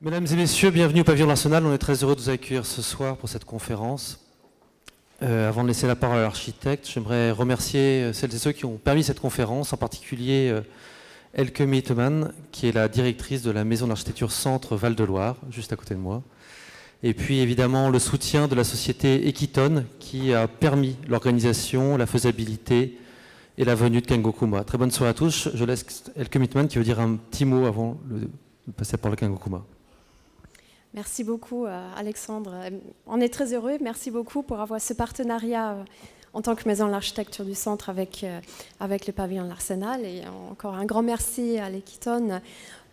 Mesdames et messieurs, bienvenue au Pavillon de l'Arsenal. On est très heureux de vous accueillir ce soir pour cette conférence. Avant de laisser la parole à l'architecte, j'aimerais remercier celles et ceux qui ont permis cette conférence, en particulier Elke Mittemann, qui est la directrice de la Maison d'Architecture Centre Val-de-Loire, juste à côté de moi. Et puis évidemment le soutien de la société Equiton, qui a permis l'organisation, la faisabilité et la venue de Kengokuma. Très bonne soirée à tous. Je laisse Elke Mittemann qui veut dire un petit mot avant de passer par le Kengokuma. Merci beaucoup, Alexandre. On est très heureux. Merci beaucoup pour avoir ce partenariat en tant que Maison de l'Architecture du Centre avec le Pavillon de l'Arsenal. Et encore un grand merci à l'Equiton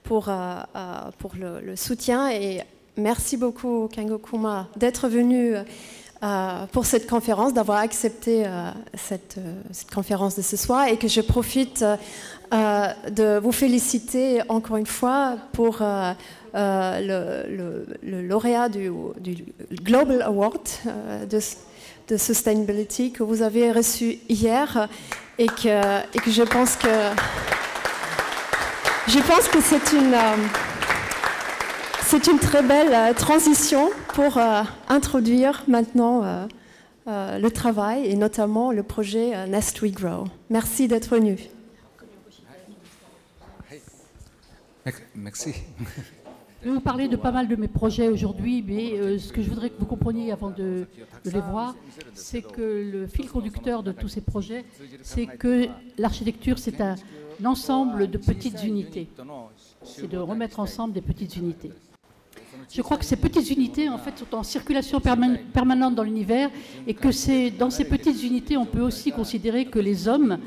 pour le soutien. Et merci beaucoup, Kengokuma, d'être venu pour cette conférence, d'avoir accepté cette conférence de ce soir. Et que je profite de vous féliciter encore une fois pour le lauréat du Global Award de Sustainability que vous avez reçu hier et que je pense que c'est une très belle transition pour introduire maintenant le travail et notamment le projet Nest We Grow. Merci d'être venu. Merci. Je vais vous parler de pas mal de mes projets aujourd'hui, mais ce que je voudrais que vous compreniez avant de les voir, c'est que le fil conducteur de tous ces projets, c'est que l'architecture, c'est un ensemble de petites unités. C'est de remettre ensemble des petites unités. Je crois que ces petites unités, en fait, sont en circulation permanente dans l'univers et que dans ces petites unités, on peut aussi considérer que les hommes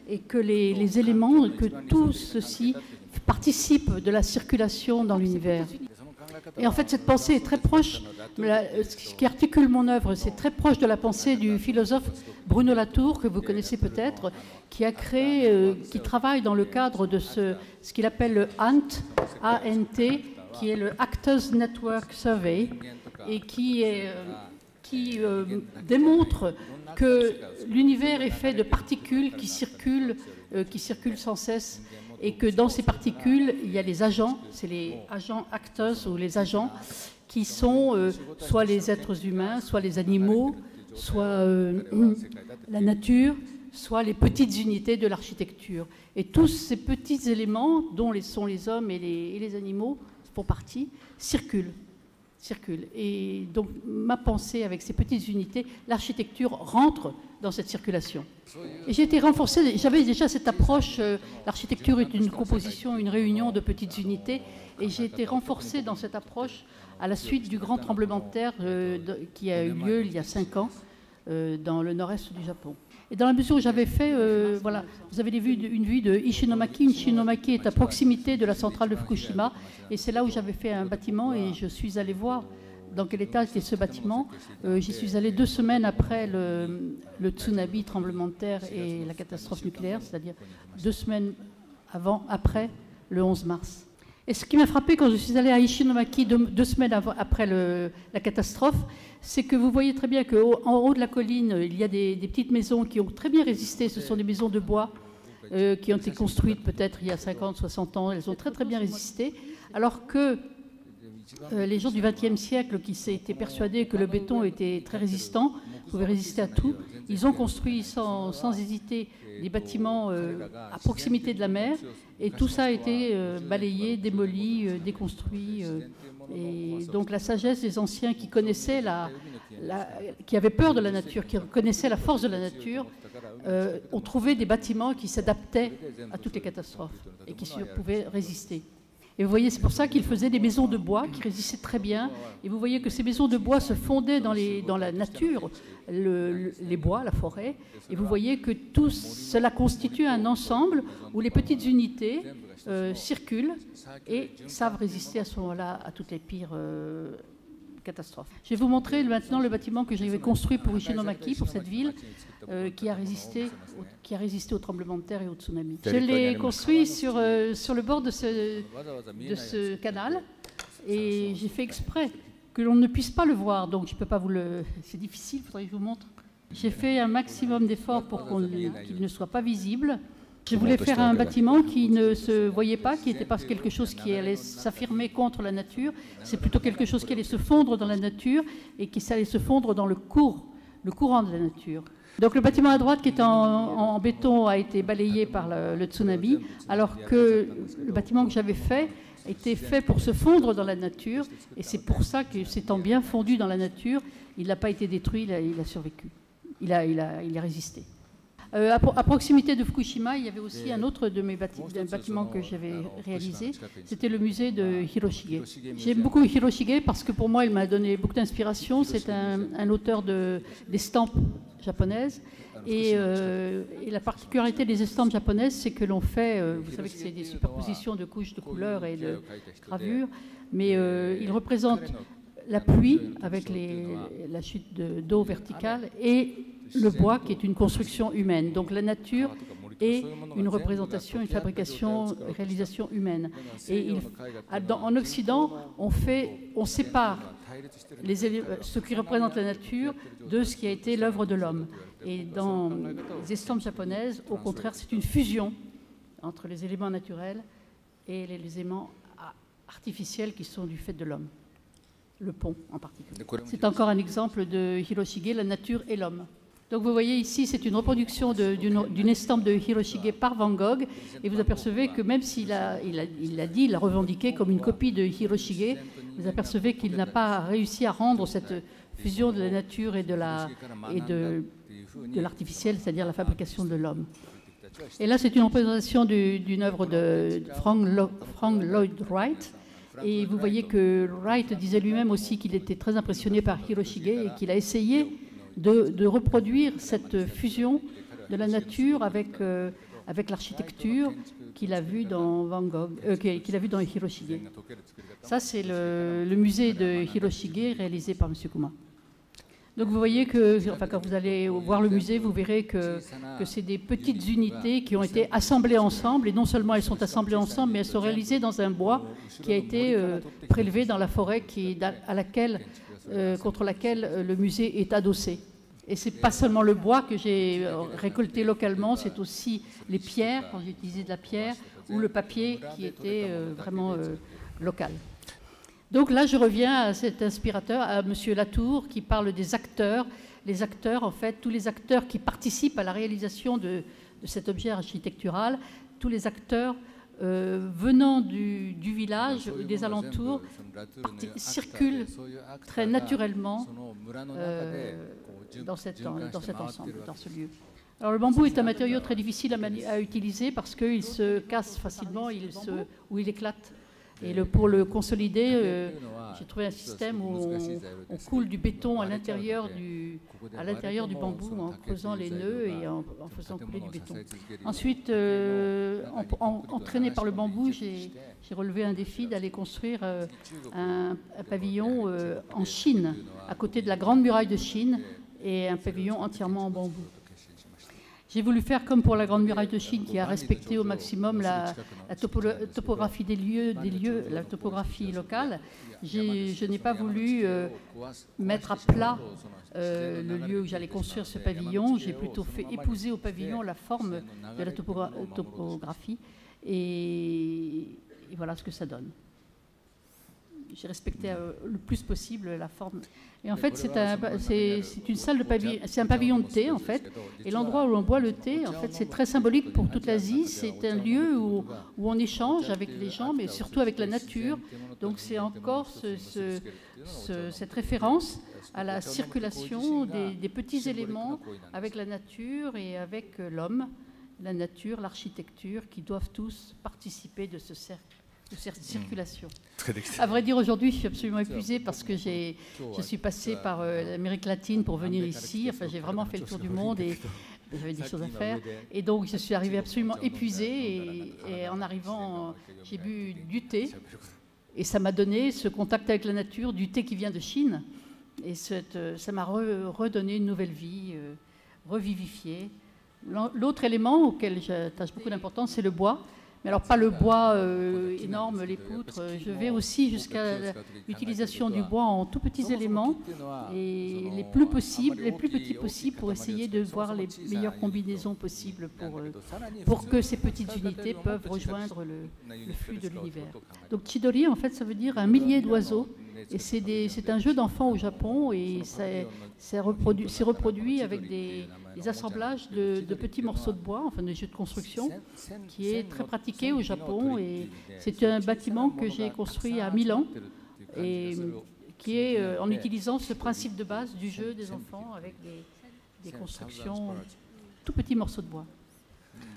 et que les éléments, que tout ceci participe de la circulation dans l'univers. Et en fait, cette pensée est très proche, ce qui articule mon œuvre, c'est très proche de la pensée du philosophe Bruno Latour, que vous connaissez peut-être, qui a créé, qui travaille dans le cadre de ce qu'il appelle le ANT, A-N-T, qui est le Actors Network Survey, et qui démontre que l'univers est fait de particules qui circulent sans cesse, et que dans ces particules, il y a les agents, c'est les agents actors ou les agents, qui sont soit les êtres humains, soit les animaux, soit la nature, soit les petites unités de l'architecture. Et tous ces petits éléments, dont sont les hommes et les animaux, font partie, circulent. Et donc, ma pensée avec ces petites unités, l'architecture rentre dans cette circulation. Et j'ai été renforcée, j'avais déjà cette approche, l'architecture est une composition, une réunion de petites unités, et j'ai été renforcée dans cette approche à la suite du grand tremblement de terre qui a eu lieu il y a 5 ans dans le nord-est du Japon. Et dans la mesure où j'avais fait, voilà, vous avez vu une vue de Ishinomaki. Ishinomaki est à proximité de la centrale de Fukushima, et c'est là où j'avais fait un bâtiment, et je suis allée voir dans quel état était ce bâtiment. J'y suis allée 2 semaines après le tsunami, tremblement de terre et la catastrophe nucléaire, c'est-à-dire 2 semaines après le 11 mars. Et ce qui m'a frappé quand je suis allée à Ishinomaki 2 semaines après la catastrophe, c'est que vous voyez très bien qu'en haut de la colline, il y a des petites maisons qui ont très bien résisté. Ce sont des maisons de bois qui ont été construites peut-être il y a 50, 60 ans. Elles ont très très bien résisté. Alors que les gens du XXe siècle qui s'étaient persuadés que le béton était très résistant, pouvait résister à tout, ils ont construit sans hésiter des bâtiments à proximité de la mer, et tout ça a été balayé, démoli, déconstruit. Et donc la sagesse des anciens qui connaissaient qui avaient peur de la nature, qui connaissaient la force de la nature, ont trouvé des bâtiments qui s'adaptaient à toutes les catastrophes et qui pouvaient résister. Et vous voyez, c'est pour ça qu'ils faisaient des maisons de bois qui résistaient très bien. Et vous voyez que ces maisons de bois se fondaient dans la nature, les bois, la forêt. Et vous voyez que tout cela constitue un ensemble où les petites unités circulent et savent résister à ce moment-là à toutes les pires catastrophes. Je vais vous montrer maintenant le bâtiment que j'avais construit pour Ishinomaki, pour cette ville, qui a résisté au tremblement de terre et au tsunami. Je l'ai construit sur le bord de ce canal, et j'ai fait exprès que l'on ne puisse pas le voir, donc je ne peux pas c'est difficile, il faudrait que je vous montre. J'ai fait un maximum d'efforts pour qu'il ne soit pas visible, Je voulais faire un bâtiment qui ne se voyait pas, qui n'était pas quelque chose qui allait s'affirmer contre la nature. C'est plutôt quelque chose qui allait se fondre dans la nature et qui allait se fondre dans le courant de la nature. Donc le bâtiment à droite qui est en béton a été balayé par le tsunami, alors que le bâtiment que j'avais fait était fait pour se fondre dans la nature, et c'est pour ça que, s'étant bien fondu dans la nature, il n'a pas été détruit, il a survécu, il a résisté. À proximité de Fukushima, il y avait aussi un autre de mes bâtiments que j'avais réalisé, c'était le musée de Hiroshige. J'aime beaucoup Hiroshige parce que pour moi, il m'a donné beaucoup d'inspiration. C'est un auteur d'estampes japonaises. Et la particularité des estampes japonaises, c'est que l'on fait, vous savez que c'est des superpositions de couches de couleurs et de gravures, mais il représente la pluie avec la chute d'eau verticale et le bois qui est une construction humaine. Donc la nature est une représentation, une fabrication, une réalisation humaine. Et en Occident, on sépare ce qui représente la nature de ce qui a été l'œuvre de l'homme. Et dans les estampes japonaises, au contraire, c'est une fusion entre les éléments naturels et les éléments artificiels qui sont du fait de l'homme. Le pont en particulier. C'est encore un exemple de Hiroshige, la nature et l'homme. Donc vous voyez ici, c'est une reproduction d'une estampe de Hiroshige par Van Gogh, et vous apercevez que même s'il il l'a revendiqué comme une copie de Hiroshige, vous apercevez qu'il n'a pas réussi à rendre cette fusion de la nature et de l'artificiel, c'est-à-dire la fabrication de l'homme. Et là, c'est une représentation d'une œuvre de Frank Lloyd Wright. Et vous voyez que Wright disait lui-même aussi qu'il était très impressionné par Hiroshige et qu'il a essayé de reproduire cette fusion de la nature avec l'architecture qu'il a vue dans Van Gogh, qu'il a vue dans Hiroshige. Ça, c'est le musée de Hiroshige réalisé par M. Kuma. Donc vous voyez que, quand vous allez voir le musée, vous verrez que c'est des petites unités qui ont été assemblées ensemble, et non seulement elles sont assemblées ensemble, mais elles sont réalisées dans un bois qui a été prélevé dans la forêt contre laquelle le musée est adossé. Et ce n'est pas seulement le bois que j'ai récolté localement, c'est aussi les pierres, quand j'ai utilisé de la pierre, ou le papier qui était vraiment local. Donc là, je reviens à cet inspirateur, à M. Latour, qui parle des acteurs. Les acteurs, en fait, tous les acteurs qui participent à la réalisation de cet objet architectural, tous les acteurs venant du village, des alentours, circulent très naturellement dans cet ensemble, dans ce lieu. Alors le bambou est un matériau très difficile à utiliser parce qu'il se casse facilement ou il éclate. Et pour le consolider, j'ai trouvé un système où on coule du béton à l'intérieur du bambou en creusant les nœuds et en faisant couler du béton. Ensuite, entraîné par le bambou, j'ai relevé un défi d'aller construire un pavillon en Chine, à côté de la Grande Muraille de Chine, et un pavillon entièrement en bambou. J'ai voulu faire comme pour la Grande Muraille de Chine, qui a respecté au maximum la topographie des lieux, la topographie locale. Je n'ai pas voulu mettre à plat le lieu où j'allais construire ce pavillon. J'ai plutôt fait épouser au pavillon la forme de la topographie. Et voilà ce que ça donne. J'ai respecté le plus possible la forme. Et en fait, c'est une salle de pavillon, c'est un pavillon de thé en fait. Et l'endroit où on boit le thé, en fait, c'est très symbolique pour toute l'Asie. C'est un lieu où on échange avec les gens, mais surtout avec la nature. Donc c'est encore cette référence à la circulation des petits éléments avec la nature et avec l'homme, la nature, l'architecture, qui doivent tous participer de ce cercle. De cette circulation. À vrai dire, aujourd'hui, je suis absolument épuisée parce que je suis passée par l'Amérique latine pour venir ici. Enfin, j'ai vraiment fait le tour du monde et j'avais des choses à faire. Et donc, je suis arrivée absolument épuisée. Et en arrivant, j'ai bu du thé. Et ça m'a donné ce contact avec la nature, du thé qui vient de Chine. Et ça m'a redonné une nouvelle vie, revivifiée. L'autre élément auquel j'attache beaucoup d'importance, c'est le bois. Mais alors pas le bois énorme, les poutres. Je vais aussi jusqu'à l'utilisation du bois en tout petits éléments et les plus petits possibles pour essayer de voir les meilleures combinaisons possibles pour que ces petites unités peuvent rejoindre le flux de l'univers. Donc Chidori, en fait, ça veut dire un millier d'oiseaux. Et c'est un jeu d'enfants au Japon et c'est reproduit avec des assemblages de petits morceaux de bois, enfin des jeux de construction, qui est très pratiqué au Japon. Et c'est un bâtiment que j'ai construit à Milan et qui est en utilisant ce principe de base du jeu des enfants avec des constructions, tout petits morceaux de bois.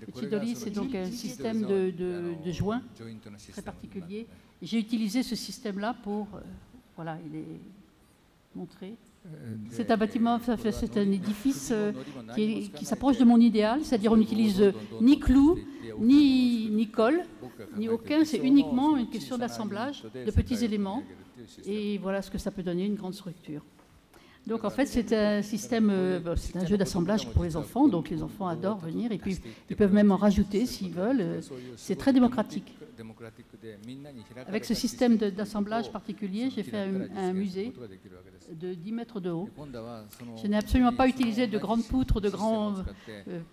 Le Chidori, c'est donc un système de joints très particulier. J'ai utilisé ce système-là pour... voilà, il est montré. C'est un bâtiment, c'est un édifice qui s'approche de mon idéal, c'est-à-dire on n'utilise ni clous, ni colle, ni aucun, c'est uniquement une question d'assemblage de petits éléments. Et voilà ce que ça peut donner, une grande structure. Donc en fait c'est un système, c'est un jeu d'assemblage pour les enfants, donc les enfants adorent venir et puis ils peuvent même en rajouter s'ils veulent, c'est très démocratique. Avec ce système d'assemblage particulier, j'ai fait un musée de 10 mètres de haut. Je n'ai absolument pas utilisé de grandes poutres, de grandes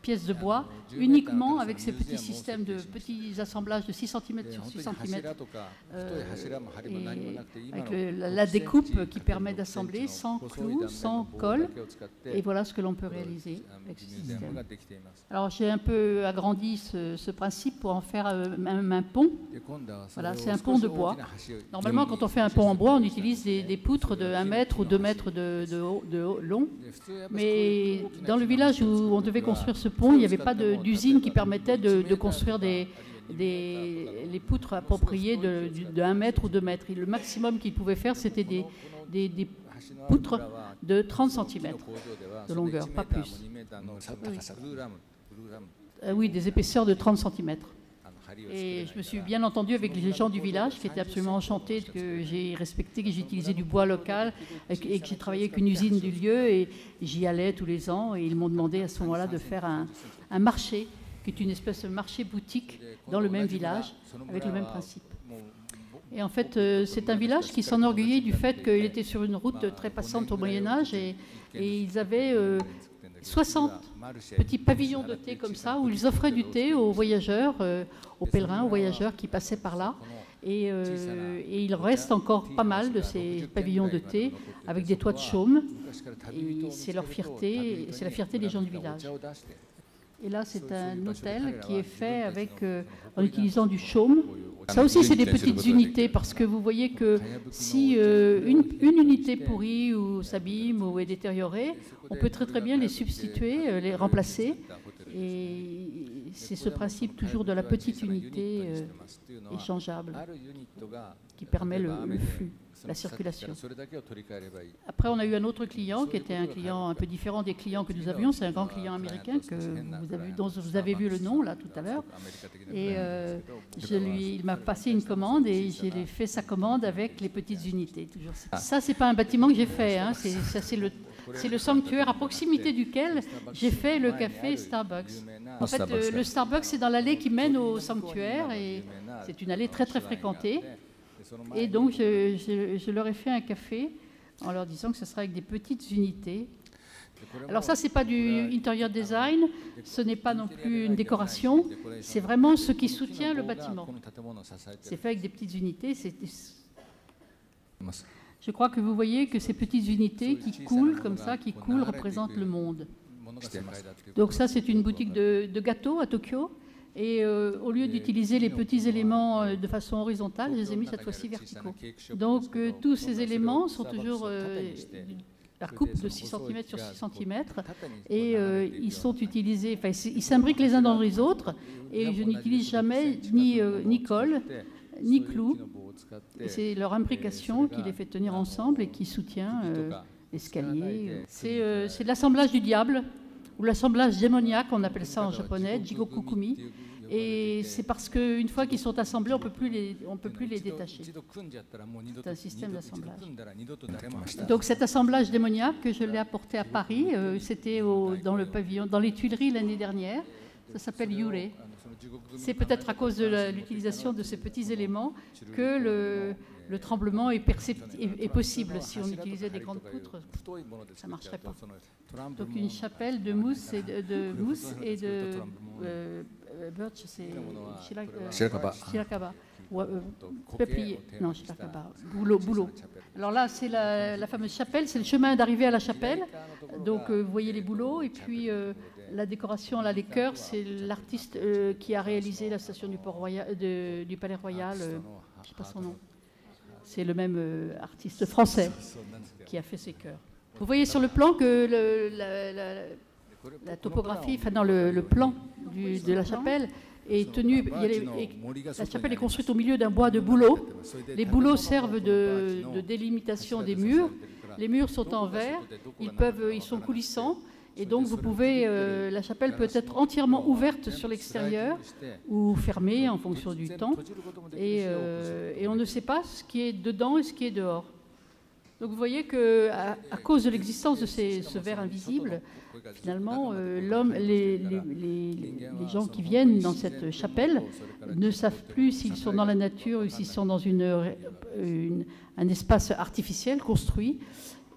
pièces de bois, uniquement avec ces petits systèmes de petits assemblages de 6 cm sur 6 cm, avec la découpe qui permet d'assembler sans clous, sans colle, et voilà ce que l'on peut réaliser avec ce système. Alors j'ai un peu agrandi ce principe pour en faire un pont. Voilà, c'est un pont de bois. Normalement, quand on fait un pont en bois, on utilise des poutres de 1 mètre ou 2 mètres de long. Mais dans le village où on devait construire ce pont, il n'y avait pas d'usine qui permettait de construire les poutres appropriées de 1 mètre ou 2 mètres. Et le maximum qu'ils pouvaient faire, c'était des poutres de 30 cm de longueur, pas plus. Oui, des épaisseurs de 30 cm. Et je me suis bien entendu avec les gens du village qui étaient absolument enchantés que j'ai respecté, que j'ai utilisé du bois local et que j'ai travaillé avec une usine du lieu et j'y allais tous les ans et ils m'ont demandé à ce moment-là de faire un marché qui est une espèce de marché boutique dans le même village avec le même principe. Et en fait, c'est un village qui s'enorgueillait du fait qu'il était sur une route très passante au Moyen-Âge et ils avaient 60 petits pavillons de thé comme ça, où ils offraient du thé aux voyageurs, aux pèlerins, aux voyageurs qui passaient par là. Et il reste encore pas mal de ces pavillons de thé avec des toits de chaume. Et c'est leur fierté, c'est la fierté des gens du village. Et là, c'est un hôtel qui est fait en utilisant du chaume. Ça aussi, c'est des petites unités, parce que vous voyez que si une unité pourrit ou s'abîme ou est détériorée, on peut très bien les substituer, les remplacer. Et c'est ce principe toujours de la petite unité échangeable qui permet le flux, la circulation. Après, on a eu un autre client qui était un client un peu différent des clients que nous avions. C'est un grand client américain dont vous avez vu le nom là tout à l'heure. Et il m'a passé une commande et j'ai fait sa commande avec les petites unités. Toujours. Ça, c'est pas un bâtiment que j'ai fait. Hein. C'est le sanctuaire à proximité duquel j'ai fait le café Starbucks. En fait, le Starbucks, c'est dans l'allée qui mène au sanctuaire et c'est une allée très fréquentée. Et donc, je leur ai fait un café en leur disant que ce sera avec des petites unités. Alors ça, c'est pas du interior design, ce n'est pas non plus une décoration, c'est vraiment ce qui soutient le bâtiment. C'est fait avec des petites unités. Je crois que vous voyez que ces petites unités qui coulent comme ça, qui coulent, représentent le monde. Donc ça, c'est une boutique de gâteaux à Tokyo. Et au lieu d'utiliser les petits éléments de façon horizontale, je les ai mis cette fois-ci verticaux. Donc tous ces éléments sont toujours la coupe de 6 cm sur 6 cm et ils sont utilisés, enfin ils s'imbriquent les uns dans les autres et je n'utilise jamais ni colle, ni clous. Et c'est leur imbrication qui les fait tenir ensemble et qui soutient l'escalier. C'est de l'assemblage du diable ou l'assemblage démoniaque, on appelle ça en japonais, Jigokukumi. Et c'est parce qu'une fois qu'ils sont assemblés, on ne peut plus les détacher. C'est un système d'assemblage. Donc cet assemblage démoniaque, je l'ai apporté à Paris. C'était dans le pavillon, dans les Tuileries l'année dernière. Ça s'appelle yure. C'est peut-être à cause de l'utilisation de ces petits éléments que le tremblement est possible. Si on utilisait des grandes poutres, ça ne marcherait pas. Donc une chapelle de mousse et de birch, c'est shirakaba. Peuplier. Non, shirakaba. Bouleau. Alors là, c'est la fameuse chapelle, c'est le chemin d'arrivée à la chapelle. Donc vous voyez les bouleaux et puis la décoration, là, les chœurs, c'est l'artiste qui a réalisé la station du Palais Royal, je ne sais pas son nom. C'est le même artiste français qui a fait ces chœurs. Vous voyez sur le plan que la topographie, enfin dans le plan de la chapelle est tenue. La chapelle est construite au milieu d'un bois de bouleaux. Les bouleaux servent de délimitation des murs. Les murs sont en verre, ils sont coulissants. Et donc, la chapelle peut être entièrement ouverte sur l'extérieur ou fermée en fonction du temps. Et on ne sait pas ce qui est dedans et ce qui est dehors. Donc, vous voyez qu'à cause de l'existence de ce verre invisible, finalement, les gens qui viennent dans cette chapelle ne savent plus s'ils sont dans la nature ou s'ils sont dans un espace artificiel construit.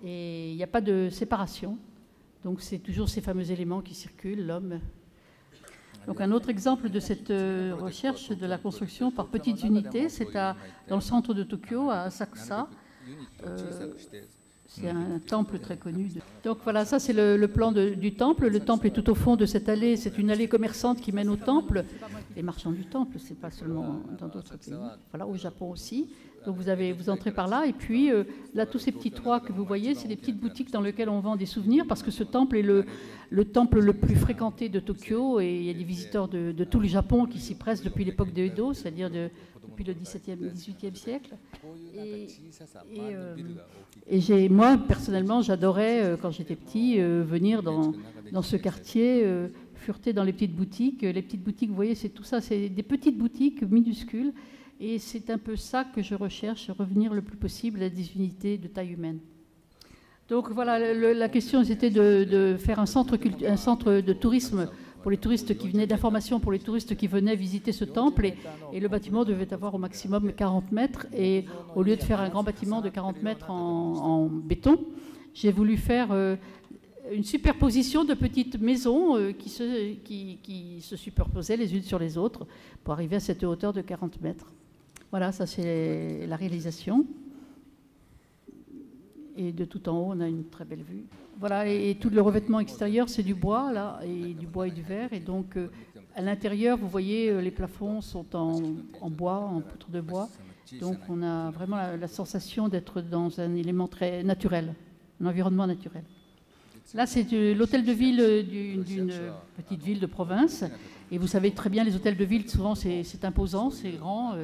Et il n'y a pas de séparation. Donc c'est toujours ces fameux éléments qui circulent, l'homme. Donc un autre exemple de cette recherche de la construction par petites unités, c'est dans le centre de Tokyo, à Asakusa. C'est un temple très connu. Donc voilà, ça c'est le plan du temple. Le temple est tout au fond de cette allée. C'est une allée commerçante qui mène au temple. Les marchands du temple, c'est pas seulement dans d'autres pays. Voilà, au Japon aussi. Donc vous entrez par là. Et puis là, tous ces petits toits que vous voyez, c'est des petites boutiques dans lesquelles on vend des souvenirs parce que ce temple est le temple le plus fréquenté de Tokyo. Et il y a des visiteurs de tout le Japon qui s'y pressent depuis l'époque de Edo, c'est-à-dire depuis le XVIIIe siècle. Et moi, personnellement, j'adorais, quand j'étais petit, venir dans ce quartier, fureter dans les petites boutiques. Les petites boutiques, vous voyez, c'est tout ça, c'est des petites boutiques minuscules. Et c'est un peu ça que je recherche, revenir le plus possible à des unités de taille humaine. Donc voilà, la question, c'était de faire un centre de tourisme pour les touristes qui venaient, d'information pour les touristes qui venaient visiter ce temple. Et le bâtiment devait avoir au maximum 40 mètres. Et au lieu de faire un grand bâtiment de 40 mètres en béton, j'ai voulu faire une superposition de petites maisons qui se superposaient les unes sur les autres pour arriver à cette hauteur de 40 mètres. Voilà, ça c'est la réalisation. Et de tout en haut, on a une très belle vue. Voilà, et tout le revêtement extérieur, c'est du bois, là, et du bois et du verre. Et donc, à l'intérieur, vous voyez, les plafonds sont en bois, en poutre de bois. Donc, on a vraiment la sensation d'être dans un élément très naturel, un environnement naturel. Là, c'est l'hôtel de ville d'une petite ville de province. Et vous savez très bien, les hôtels de ville, souvent, c'est imposant, c'est grand.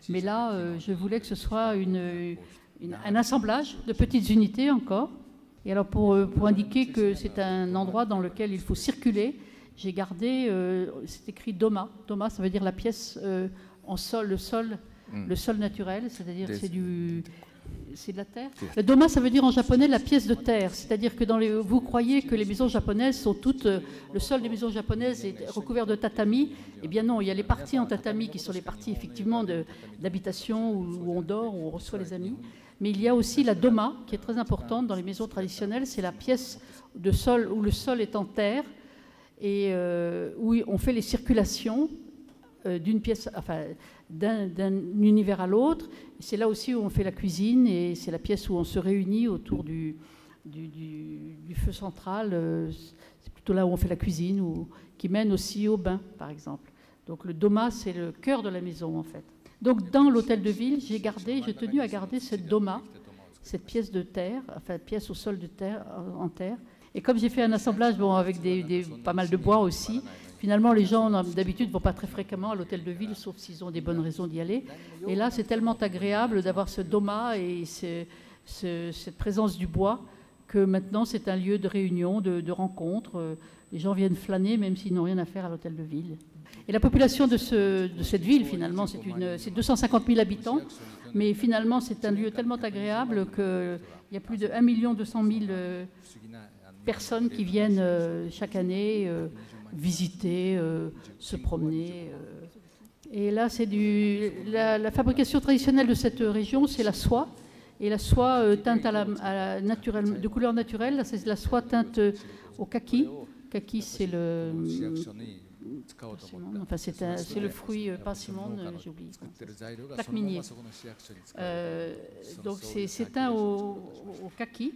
Mais là, je voulais que ce soit un assemblage de petites unités encore. Et alors, pour indiquer que c'est un endroit dans lequel il faut circuler, j'ai gardé, c'est écrit doma. Doma, ça veut dire la pièce en sol, le sol naturel, c'est-à-dire c'est de la terre. Le doma, ça veut dire en japonais la pièce de terre. C'est-à-dire que vous croyez que les maisons japonaises sont toutes... le sol des maisons japonaises est recouvert de tatami. Eh bien non, il y a les parties en tatami qui sont les parties effectivement d'habitation où on dort, où on reçoit les amis. Mais il y a aussi la doma, qui est très importante dans les maisons traditionnelles. C'est la pièce de sol où le sol est en terre et où on fait les circulations d'une pièce, enfin, d'un univers à l'autre. C'est là aussi où on fait la cuisine et c'est la pièce où on se réunit autour du feu central. C'est plutôt là où on fait la cuisine, qui mène aussi au bain, par exemple. Donc le doma, c'est le cœur de la maison, en fait. Donc dans l'hôtel de ville, j'ai tenu à garder cette doma, cette pièce de terre, enfin pièce au sol de terre, en terre. Et comme j'ai fait un assemblage avec pas mal de bois aussi, finalement les gens d'habitude ne vont pas très fréquemment à l'hôtel de ville, sauf s'ils ont des bonnes raisons d'y aller. Et là, c'est tellement agréable d'avoir ce doma et cette présence du bois que maintenant c'est un lieu de réunion, de rencontre. Les gens viennent flâner même s'ils n'ont rien à faire à l'hôtel de ville. Et la population de cette ville, finalement, c'est 250 000 habitants, mais finalement, c'est un lieu tellement agréable que il y a plus de 1 200 000 personnes qui viennent chaque année visiter, se promener. Et là, c'est la fabrication traditionnelle de cette région, c'est la soie. Et la soie teinte de couleur naturelle, c'est la soie teinte au kaki. Kaki, c'est le... Enfin, c'est le fruit parsimone, j'ai oublié. Plaque minier. Donc c'est teint au kaki.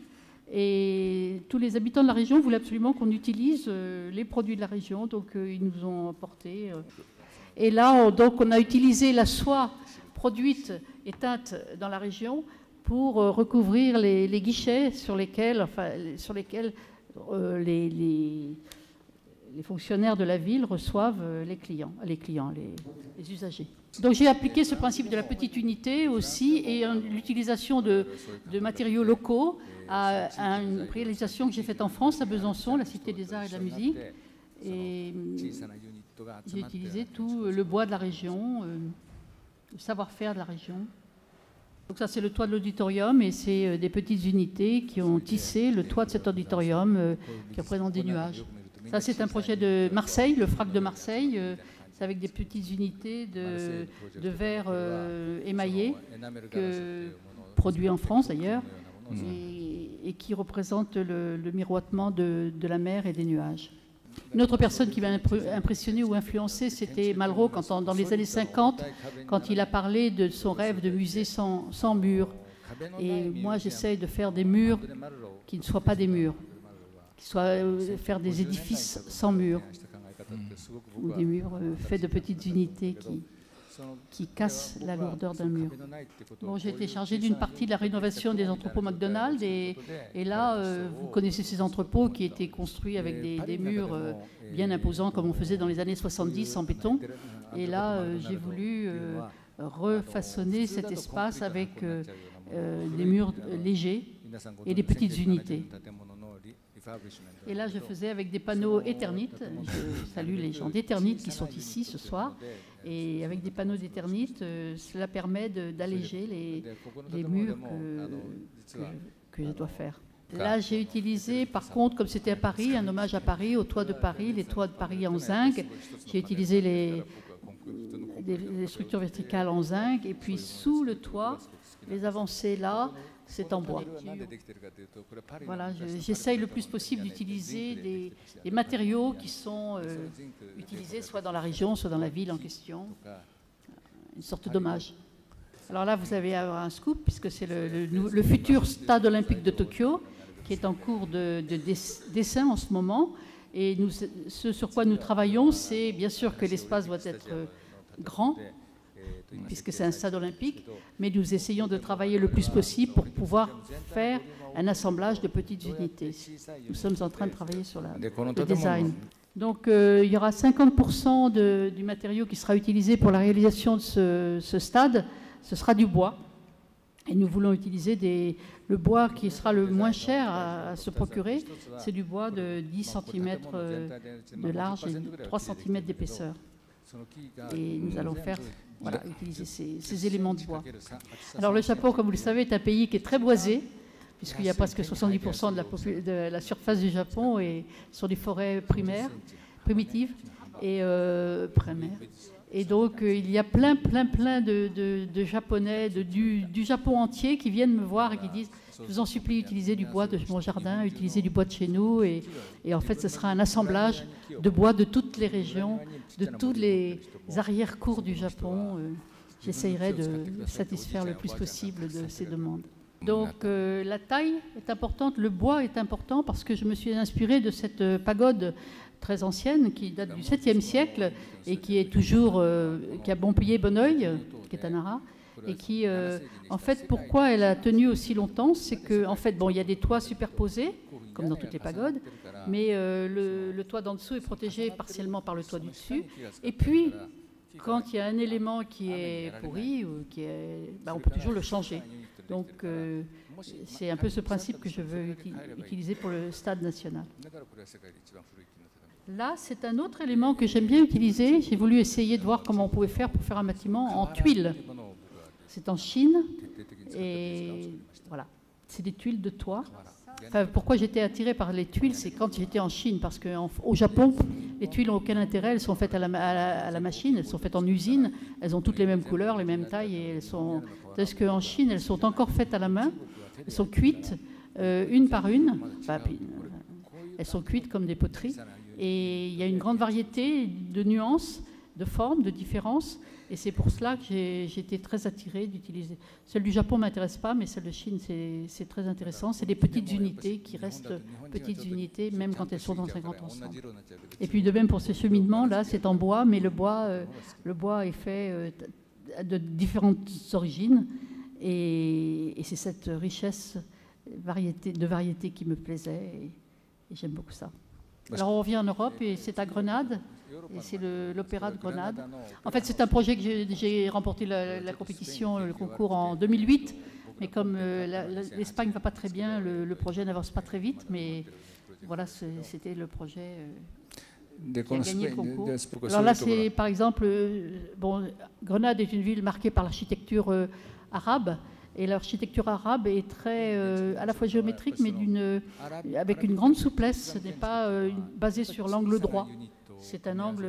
Et tous les habitants de la région voulaient absolument qu'on utilise les produits de la région, donc ils nous ont apporté. Et là, donc, on a utilisé la soie produite et teinte dans la région pour recouvrir les guichets sur lesquels les fonctionnaires de la ville reçoivent les usagers. Donc j'ai appliqué ce principe de la petite unité aussi et l'utilisation de matériaux locaux à une réalisation que j'ai faite en France, à Besançon, la Cité des Arts et de la Musique. Et j'ai utilisé tout le bois de la région, le savoir-faire de la région. Donc ça, c'est le toit de l'auditorium et c'est des petites unités qui ont tissé le toit de cet auditorium qui représente des nuages. Ça, c'est un projet de Marseille, le FRAC de Marseille. C'est avec des petites unités de verre émaillé, produit en France d'ailleurs, et qui représente le miroitement de la mer et des nuages. Une autre personne qui m'a impressionné ou influencé, c'était Malraux, dans les années 50, quand il a parlé de son rêve de musée sans murs. Et moi, j'essaye de faire des murs qui ne soient pas des murs, faire des édifices sans murs, ou des murs faits de petites unités qui cassent la lourdeur d'un mur. Bon, j'ai été chargée d'une partie de la rénovation des entrepôts McDonald's et là, vous connaissez ces entrepôts qui étaient construits avec des murs bien imposants comme on faisait dans les années 70 en béton. Et là, j'ai voulu refaçonner cet espace avec des murs légers et des petites unités. Et là, je faisais avec des panneaux Eternit. Je salue les gens d'Eternit qui sont ici ce soir. Et avec des panneaux d'Eternit, cela permet d'alléger les murs que je dois faire. Là, j'ai utilisé, par contre, comme c'était à Paris, un hommage à Paris, aux toits de Paris, les toits de Paris en zinc. J'ai utilisé les structures verticales en zinc. Et puis, sous le toit, les avancées là, c'est en bois. Voilà, j'essaye le plus possible d'utiliser des matériaux qui sont utilisés soit dans la région, soit dans la ville en question. Une sorte d'hommage. Alors là, vous allez avoir un scoop, puisque c'est le futur stade olympique de Tokyo, qui est en cours de dessin en ce moment. Et ce sur quoi nous travaillons, c'est bien sûr que l'espace doit être grand, puisque c'est un stade olympique, mais nous essayons de travailler le plus possible pour pouvoir faire un assemblage de petites unités. Nous sommes en train de travailler sur le design. Donc il y aura 50% du matériau qui sera utilisé pour la réalisation de ce stade, ce sera du bois. Et nous voulons utiliser le bois qui sera le moins cher à se procurer, c'est du bois de 10 cm de large et 3 cm d'épaisseur. Et nous allons utiliser ces éléments de bois. Alors le Japon, comme vous le savez, est un pays qui est très boisé, puisqu'il y a presque 70% de la surface du Japon sont des forêts primitives et primaires. Et donc il y a plein de Japonais, du Japon entier qui viennent me voir et qui disent « Je vous en supplie, utilisez du bois de mon jardin, utilisez du bois de chez nous. » Et en fait, ce sera un assemblage de bois de toutes les régions, de tous les arrière-cours du Japon. J'essayerai de satisfaire le plus possible de ces demandes. Donc la taille est importante, le bois est important parce que je me suis inspirée de cette pagode très ancienne qui date du 7e siècle et qui est toujours, qui a bon pied, bon oeil, qui est à Nara. Et qui, en fait, pourquoi elle a tenu aussi longtemps, c'est qu'en fait, bon, il y a des toits superposés, comme dans toutes les pagodes, mais le toit d'en dessous est protégé partiellement par le toit du dessus. Et puis, quand il y a un élément qui est pourri, ou on peut toujours le changer. Donc, c'est un peu ce principe que je veux utiliser pour le stade national. Là, c'est un autre élément que j'aime bien utiliser. J'ai voulu essayer de voir comment on pouvait faire pour faire un bâtiment en tuiles. C'est en Chine et voilà. c'est des tuiles de toit. Enfin, pourquoi j'étais attirée par les tuiles, c'est quand j'étais en Chine, parce qu'au Japon, les tuiles n'ont aucun intérêt, elles sont faites à la machine, elles sont faites en usine, elles ont toutes les mêmes couleurs, les mêmes tailles, et elles sont... Parce qu'en Chine, elles sont encore faites à la main, elles sont cuites une par une, elles sont cuites comme des poteries, et il y a une grande variété de nuances, de formes, de différences, et c'est pour cela que j'ai été très attirée d'utiliser. Celle du Japon ne m'intéresse pas, mais celle de Chine, c'est très intéressant. C'est des petites unités qui restent petites unités, même quand elles sont dans un grand ensemble. Et puis de même pour ce cheminement, là, c'est en bois, mais le bois est fait de différentes origines. Et c'est cette richesse de variété qui me plaisait, et j'aime beaucoup ça. Alors on revient en Europe, et c'est à Grenade. Et c'est l'Opéra de Grenade. En fait, c'est un projet que j'ai remporté la compétition, le concours en 2008. Mais comme l'Espagne ne va pas très bien, le projet n'avance pas très vite. Mais voilà, c'était le projet qui a gagné le concours. Alors là, c'est par exemple... Grenade est une ville marquée par l'architecture arabe. Et l'architecture arabe est très, à la fois géométrique, mais avec une grande souplesse. Ce n'est pas basé sur l'angle droit. C'est un angle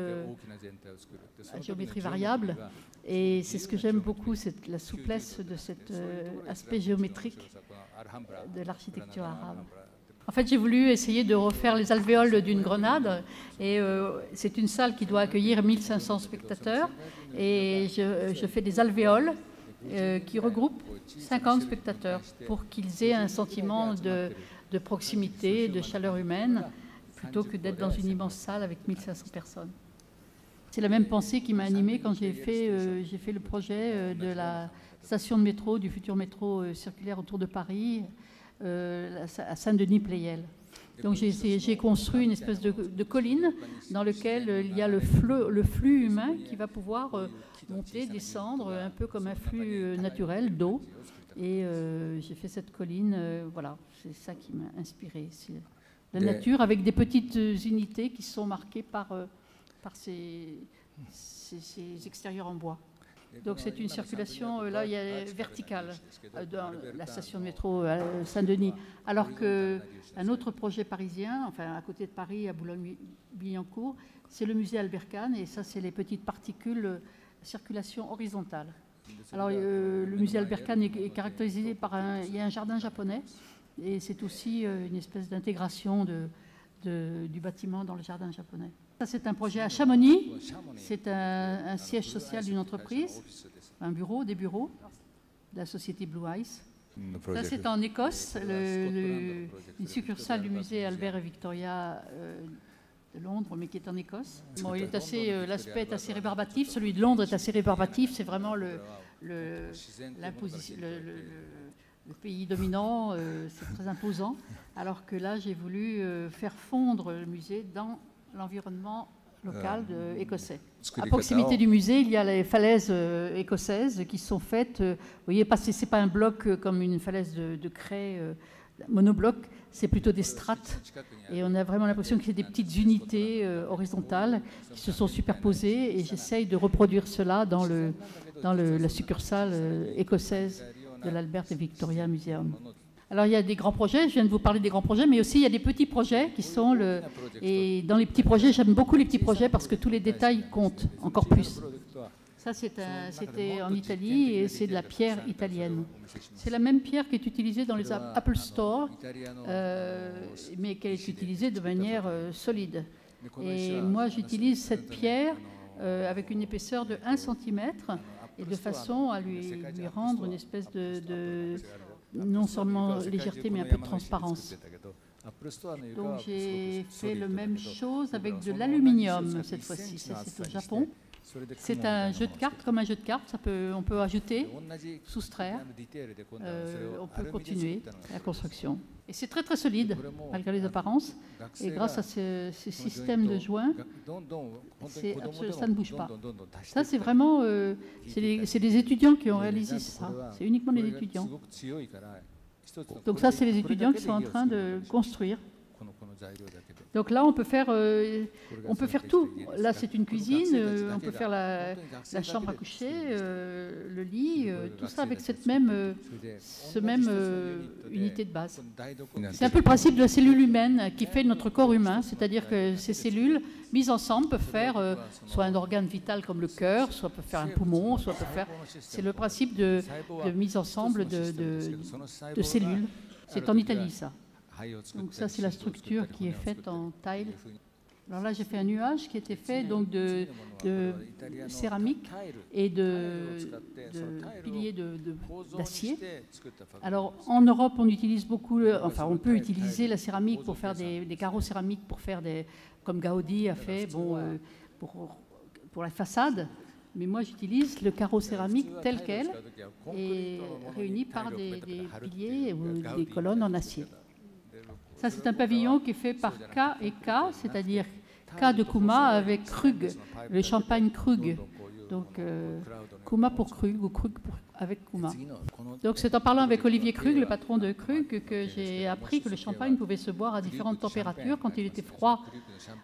à géométrie variable, et c'est ce que j'aime beaucoup, c'est la souplesse de cet aspect géométrique de l'architecture arabe. En fait, j'ai voulu essayer de refaire les alvéoles d'une grenade, et c'est une salle qui doit accueillir 1500 spectateurs, et je fais des alvéoles qui regroupent 50 spectateurs pour qu'ils aient un sentiment de proximité, de chaleur humaine, plutôt que d'être dans une immense salle avec 1500 personnes. C'est la même pensée qui m'a animée quand j'ai fait le projet de la station de métro, du futur métro circulaire autour de Paris, à Saint-Denis-Pleyel. Donc j'ai construit une espèce de colline dans laquelle il y a le flux humain qui va pouvoir monter, descendre, un peu comme un flux naturel d'eau. Et j'ai fait cette colline, voilà, c'est ça qui m'a inspirée. La nature avec des petites unités qui sont marquées par ces extérieurs en bois. Donc c'est une circulation, là, il y a verticale dans la station de métro à Saint-Denis. Alors qu'un autre projet parisien, enfin à côté de Paris, à Boulogne-Billancourt, c'est le musée Albert Kahn, et ça, c'est les petites particules circulation horizontale. Alors le musée Albert Kahn est caractérisé par il y a un jardin japonais, et c'est aussi une espèce d'intégration du bâtiment dans le jardin japonais. Ça, c'est un projet à Chamonix. C'est un siège social d'une entreprise, des bureaux de la société Blue Ice. Ça, c'est en Écosse, une succursale du musée Albert et Victoria de Londres, mais qui est en Écosse. Bon, l'aspect est assez rébarbatif. Celui de Londres est assez rébarbatif. C'est vraiment l'imposition. Le pays dominant, c'est très imposant, alors que là, j'ai voulu faire fondre le musée dans l'environnement local écossais. À proximité du musée, il y a les falaises écossaises qui sont faites. Vous voyez, c'est pas un bloc comme une falaise de craie monobloc, c'est plutôt des strates. Et on a vraiment l'impression que c'est des petites unités horizontales qui se sont superposées. Et j'essaye de reproduire cela dans la succursale écossaise de l'Albert et Victoria Museum. Alors il y a des grands projets, je viens de vous parler des grands projets, mais aussi il y a des petits projets qui sont et dans les petits projets, j'aime beaucoup les petits projets parce que tous les détails comptent encore plus. Ça c'était en Italie et c'est de la pierre italienne. C'est la même pierre qui est utilisée dans les Apple Store, mais qu'elle est utilisée de manière solide. Et moi j'utilise cette pierre avec une épaisseur de 1 cm, et de façon à lui rendre une espèce de non seulement légèreté, mais un peu de transparence. Donc j'ai fait la même chose avec de l'aluminium cette fois-ci. Ça, c'est au Japon. C'est un jeu de cartes, comme un jeu de cartes. On peut ajouter, soustraire, on peut continuer la construction. Et c'est très très solide, malgré les apparences. Et grâce à ce système de joints, ça ne bouge pas. Ça, c'est vraiment... c'est les étudiants qui ont réalisé ça. C'est uniquement les étudiants. Donc ça, c'est les étudiants qui sont en train de construire Donc là, on peut faire tout. Là, c'est une cuisine, on peut faire la chambre à coucher, le lit, tout ça avec cette même unité de base. C'est un peu le principe de la cellule humaine qui fait notre corps humain, c'est-à-dire que ces cellules mises ensemble peuvent faire soit un organe vital comme le cœur, soit peuvent faire un poumon, soit peuvent faire... C'est le principe de mise ensemble de cellules. C'est en Italie, ça. Donc ça, c'est la structure qui est faite en tile. Alors là, j'ai fait un nuage qui était fait donc de céramique et de piliers d'acier. Alors en Europe, on utilise beaucoup, enfin on peut utiliser la céramique pour faire des carreaux céramiques, pour faire comme Gaudi a fait, pour la façade. Mais moi, j'utilise le carreau céramique tel quel et réuni par des piliers ou des colonnes en acier. Ça, c'est un pavillon qui est fait par K et K, c'est-à-dire K de Kuma avec Krug, le champagne Krug. Donc, Kuma pour Krug ou Krug avec Kuma. Donc, c'est en parlant avec Olivier Krug, le patron de Krug, que j'ai appris que le champagne pouvait se boire à différentes températures. Quand il était froid,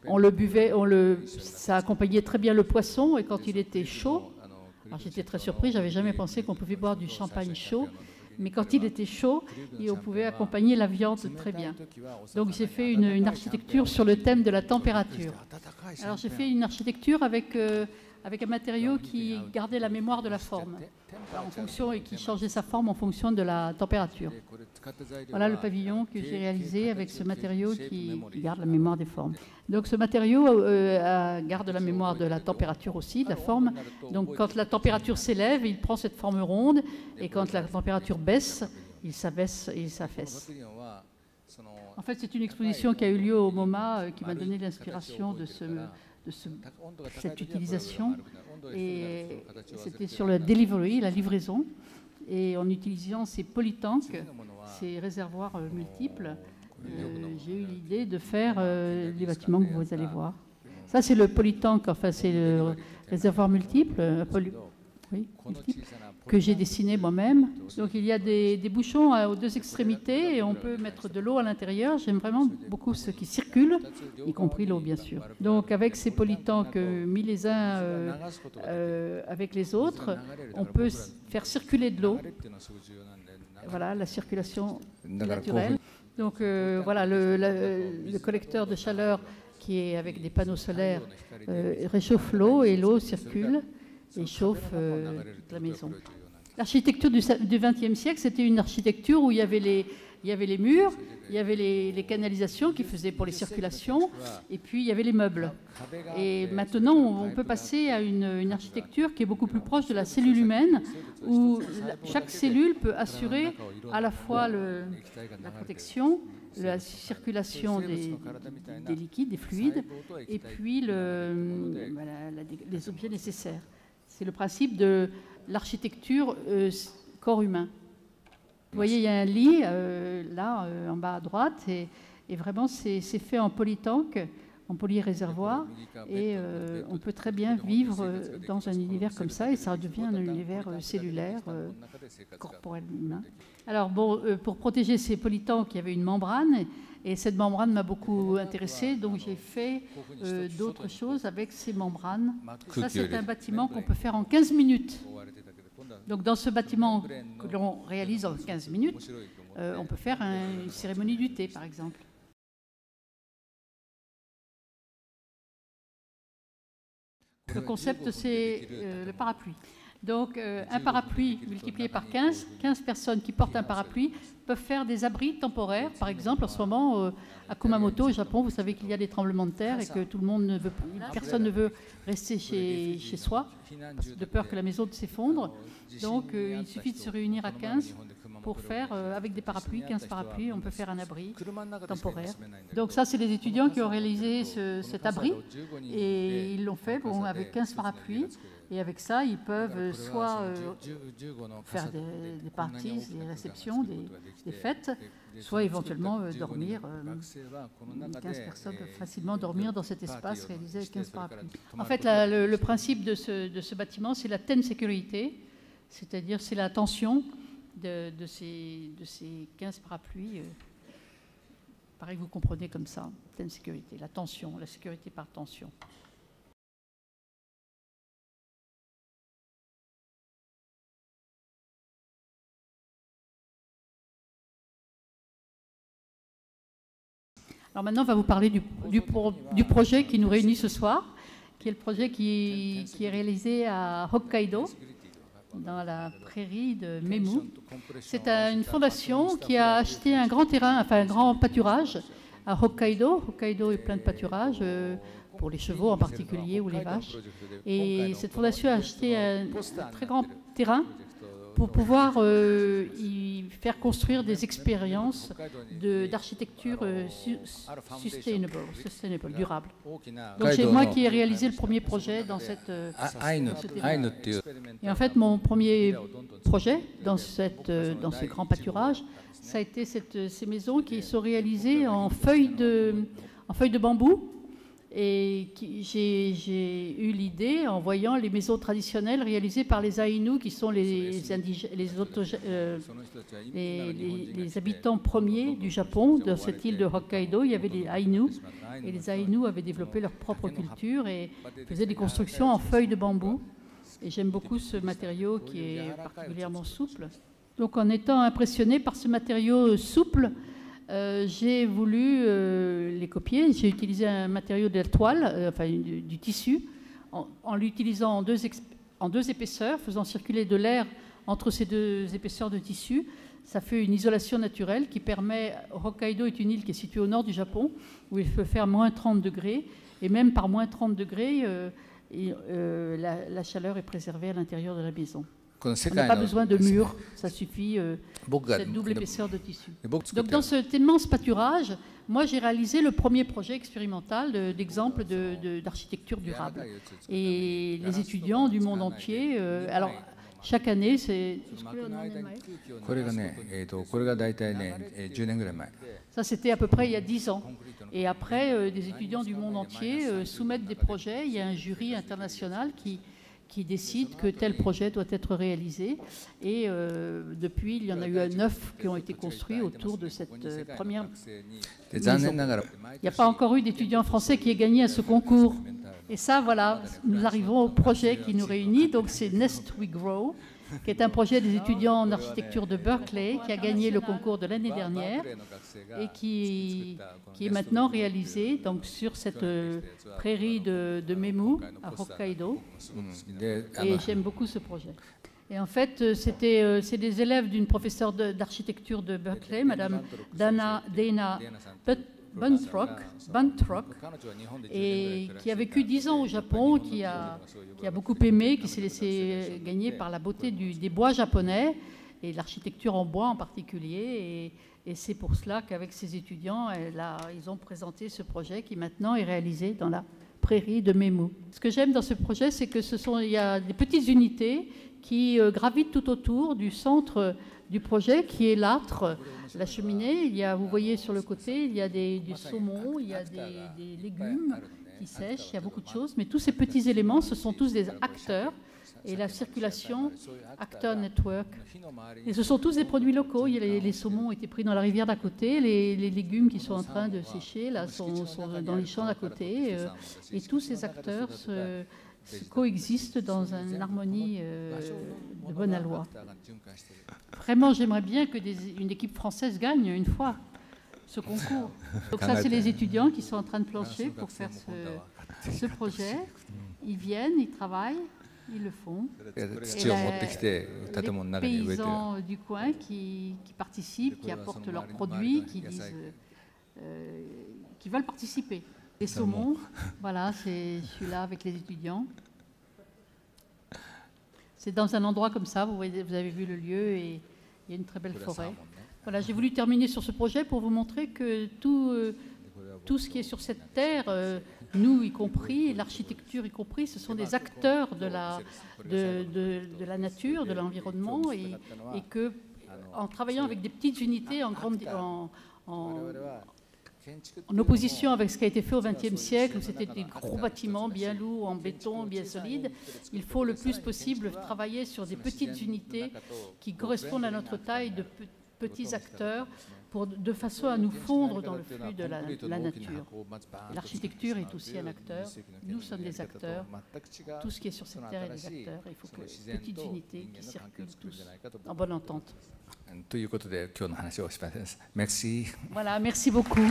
on le buvait, ça accompagnait très bien le poisson, et quand il était chaud, alors j'étais très surpris, j'avais jamais pensé qu'on pouvait boire du champagne chaud. Mais quand il était chaud, on pouvait accompagner la viande très bien. Donc j'ai fait une architecture sur le thème de la température. Alors j'ai fait une architecture avec un matériau qui gardait la mémoire de la forme, et qui changeait sa forme en fonction de la température. Voilà le pavillon que j'ai réalisé avec ce matériau qui garde la mémoire des formes. Donc ce matériau garde la mémoire de la température aussi, de la forme. Donc quand la température s'élève, il prend cette forme ronde, et quand la température baisse, il s'abaisse et il s'affaisse. En fait, c'est une exposition qui a eu lieu au MoMA qui m'a donné l'inspiration de cette utilisation. Et c'était sur le delivery, la livraison. Et en utilisant ces polytanks, ces réservoirs multiples, j'ai eu l'idée de faire les bâtiments que vous allez voir. Ça, c'est le polytank, enfin, c'est le réservoir multiple, multiple, que j'ai dessiné moi-même. Donc, il y a des bouchons aux deux extrémités et on peut mettre de l'eau à l'intérieur. J'aime vraiment beaucoup ce qui circule, y compris l'eau, bien sûr. Donc, avec ces polytanks mis les uns avec les autres, on peut faire circuler de l'eau. Voilà, la circulation naturelle. Donc, voilà, le collecteur de chaleur qui est avec des panneaux solaires réchauffe l'eau et l'eau circule et chauffe toute la maison. L'architecture du XXe siècle, c'était une architecture où il y avait les murs, il y avait les canalisations qui faisaient pour les circulations, et puis il y avait les meubles. Et maintenant, on peut passer à une architecture qui est beaucoup plus proche de la cellule humaine, où chaque cellule peut assurer à la fois la protection, la circulation des liquides, des fluides, et puis les objets nécessaires. C'est le principe de l'architecture corps humain. Vous voyez, il y a un lit, là, en bas à droite, et vraiment, c'est fait en polytank, en polyréservoir, et on peut très bien vivre dans un univers comme ça, et ça devient un univers cellulaire, corporel humain. Alors, bon, pour protéger ces polytanks, il y avait une membrane, et cette membrane m'a beaucoup intéressée, donc j'ai fait d'autres choses avec ces membranes. Ça, c'est un bâtiment qu'on peut faire en 15 minutes. Donc, dans ce bâtiment que l'on réalise en 15 minutes, on peut faire une cérémonie du thé, par exemple. Le concept, c'est le parapluie. Donc, un parapluie multiplié par 15 personnes qui portent un parapluie peuvent faire des abris temporaires. Par exemple, en ce moment, à Kumamoto, au Japon, vous savez qu'il y a des tremblements de terre et que tout le monde ne veut, personne ne veut rester chez soi, de peur que la maison s'effondre. Donc, il suffit de se réunir à 15 pour faire, avec des parapluies, 15 parapluies, on peut faire un abri temporaire. Donc ça, c'est les étudiants qui ont réalisé cet abri et ils l'ont fait avec 15 parapluies. Et avec ça, ils peuvent soit faire des parties, des réceptions, des fêtes, soit éventuellement dormir. 15 personnes peuvent facilement dormir dans cet espace réalisé avec 15 parapluies. En fait, le principe de ce bâtiment, c'est la ten sécurité, c'est-à-dire c'est la tension de ces 15 parapluies. 15 parapluies, 15 personnes peuvent facilement dormir dans cet espace réalisé avec 15 parapluies. En fait, le principe de ce bâtiment, c'est la ten sécurité, c'est-à-dire c'est la tension de ces 15 parapluies. 15 parapluies, 15 personnes peuvent facilement dormir dans cet espace réalisé avec 15 parapluies. En fait, le principe de ce bâtiment, c'est la ten sécurité, c'est-à-dire c'est la tension de ces 15 parapluies. Pareil, vous comprenez comme ça, pleine sécurité, la tension, la sécurité par tension. Alors maintenant, on va vous parler du projet qui nous réunit ce soir, qui est le projet qui est réalisé à Hokkaido, dans la prairie de Memu. C'est une fondation qui a acheté un grand terrain, enfin un grand pâturage à Hokkaido. Hokkaido est plein de pâturages, pour les chevaux en particulier ou les vaches. Et cette fondation a acheté un très grand terrain pour pouvoir y faire construire des expériences d'architecture sustainable, durable. Donc c'est moi qui ai réalisé le premier projet dans cette et en fait mon premier projet dans ce grand pâturage, ça a été ces maisons qui sont réalisées en feuilles de bambou. Et j'ai eu l'idée en voyant les maisons traditionnelles réalisées par les Aïnous, qui sont les habitants premiers du Japon. Dans cette île de Hokkaido, il y avait les Aïnous, et les Aïnous avaient développé leur propre culture et faisaient des constructions en feuilles de bambou. Et j'aime beaucoup ce matériau qui est particulièrement souple. Donc en étant impressionné par ce matériau souple, j'ai voulu les copier. J'ai utilisé un matériau de la toile, du tissu, en l'utilisant en deux épaisseurs, faisant circuler de l'air entre ces deux épaisseurs de tissu. Ça fait une isolation naturelle qui permet... Hokkaido est une île qui est située au nord du Japon, où il peut faire moins 30 degrés. Et même par moins 30 degrés, la chaleur est préservée à l'intérieur de la maison. On n'a pas besoin de murs, ça suffit, cette double épaisseur de tissu. Donc dans cet immense pâturage, moi j'ai réalisé le premier projet expérimental d'exemple d'architecture durable. Et les étudiants du monde entier, alors chaque année, c'est... Ça c'était à peu près il y a 10 ans. Et après, des étudiants du monde entier soumettent des projets, il y a un jury international qui décide que tel projet doit être réalisé. Et depuis, il y en a eu 9 qui ont été construits autour de cette première maison. Il n'y a pas encore eu d'étudiant français qui ait gagné à ce concours. Et ça, voilà, nous arrivons au projet qui nous réunit. Donc c'est Nest We Grow, qui est un projet des étudiants en architecture de Berkeley, qui a gagné le concours de l'année dernière et qui est maintenant réalisé donc, sur cette prairie de Memu, à Hokkaido. Et j'aime beaucoup ce projet. Et en fait, c'est des élèves d'une professeure d'architecture de Berkeley, Madame Dana Buntrock, et qui a vécu 10 ans au Japon, qui a beaucoup aimé, qui s'est laissé gagner par la beauté des bois japonais et l'architecture en bois en particulier. Et c'est pour cela qu'avec ses étudiants, ils ont présenté ce projet qui maintenant est réalisé dans la prairie de Memu. Ce que j'aime dans ce projet, c'est que il y a des petites unités qui gravitent tout autour du centre du projet, qui est l'âtre, la cheminée. Vous voyez sur le côté, il y a du saumon, il y a des légumes qui sèchent, il y a beaucoup de choses. Mais tous ces petits éléments, ce sont tous des acteurs. Et la circulation, Actor Network. Et ce sont tous des produits locaux. Les saumons ont été pris dans la rivière d'à côté. Les légumes qui sont en train de sécher là, sont dans les champs d'à côté. Et tous ces acteurs coexistent dans une harmonie de bonne aloi. Vraiment, j'aimerais bien qu'une équipe française gagne une fois ce concours. Donc ça, c'est les étudiants qui sont en train de plancher pour faire ce projet. Ils viennent, ils travaillent, ils le font. Et les paysans du coin qui participent, qui apportent leurs produits, qui disent qui veulent participer. Les saumons, voilà, je suis là avec les étudiants. C'est dans un endroit comme ça, vous avez vu le lieu et il y a une très belle forêt. Voilà, j'ai voulu terminer sur ce projet pour vous montrer que tout ce qui est sur cette terre, nous y compris, l'architecture y compris, ce sont des acteurs de la nature, de l'environnement, et que en travaillant avec des petites unités en opposition avec ce qui a été fait au XXe siècle, où c'était des gros bâtiments bien lourds, en béton, bien solides, il faut le plus possible travailler sur des petites unités qui correspondent à notre taille de petits acteurs de façon à nous fondre dans le flux de la nature. L'architecture est aussi un acteur, nous sommes des acteurs, tout ce qui est sur cette terre est des acteurs, il faut que petites unités qui circulent tous en bonne entente. Merci. Voilà, merci beaucoup.